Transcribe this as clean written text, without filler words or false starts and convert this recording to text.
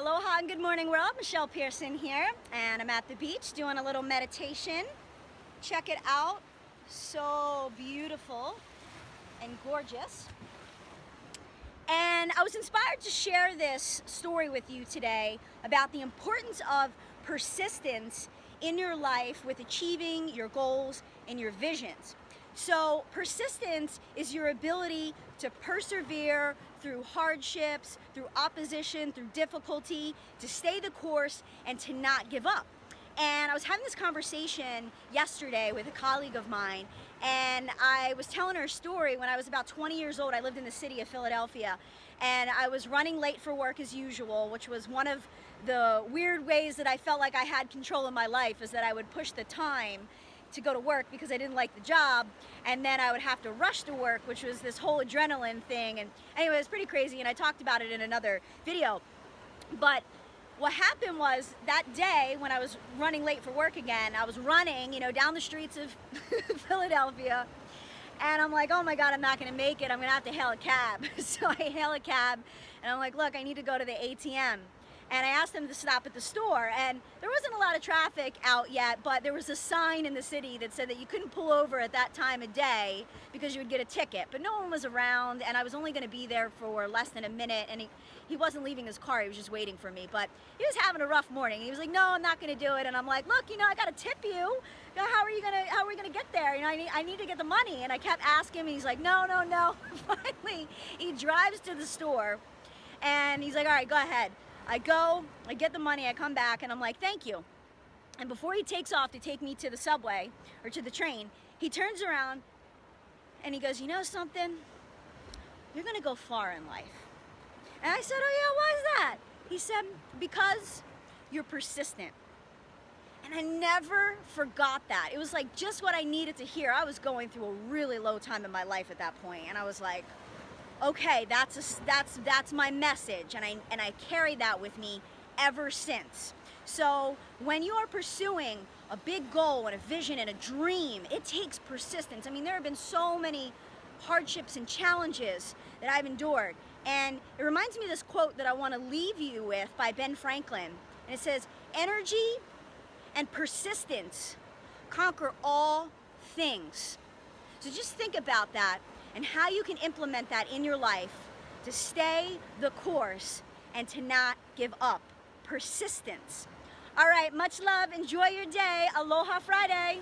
Aloha and good morning world. Michelle Pierson here, and I'm at the beach doing a little meditation. Check it out. So beautiful and gorgeous. And I was inspired to share this story with you today about the importance of persistence in your life with achieving your goals and your visions. So persistence is your ability to persevere through hardships, through opposition, through difficulty, to stay the course and to not give up. And I was having this conversation yesterday with a colleague of mine, and I was telling her a story. When I was about 20 years old, I lived in the city of Philadelphia, and I was running late for work as usual, which was one of the weird ways that I felt like I had control of my life, is that I would push the time to go to work because I didn't like the job, and then I would have to rush to work, which was this whole adrenaline thing. And anyway, it was pretty crazy, and I talked about it in another video. But what happened was, that day when I was running late for work again, I was running, down the streets of Philadelphia, and I'm like, oh my God, I'm not gonna make it. I'm gonna have to hail a cab. So I hail a cab, and I'm like, look, I need to go to the ATM. And I asked them to stop at the store, and there wasn't a lot of traffic out yet, but there was a sign in the city that said that you couldn't pull over at that time of day because you would get a ticket. But no one was around, and I was only going to be there for less than a minute, and he wasn't leaving his car, he was just waiting for me. But he was having a rough morning. He was like, no, I'm not going to do it. And I'm like, look, I got to tip you. How are we going to get there? I need to get the money. And I kept asking him, and he's like, no. Finally, he drives to the store, and he's like, all right, go ahead. I go, I get the money, I come back, and I'm like, thank you. And before he takes off to take me to the subway or to the train, he turns around and he goes, you know something? You're gonna go far in life. And I said, oh yeah, why is that? He said, because you're persistent. And I never forgot that. It was like just what I needed to hear. I was going through a really low time in my life at that point, and I was like, okay, that's my message, and I carry that with me ever since. So when you are pursuing a big goal and a vision and a dream, it takes persistence. I mean, there have been so many hardships and challenges that I've endured, and it reminds me of this quote that I want to leave you with by Ben Franklin, and it says, energy and persistence conquer all things. So just think about that and how you can implement that in your life to stay the course and to not give up. Persistence. All right, much love. Enjoy your day. Aloha Friday.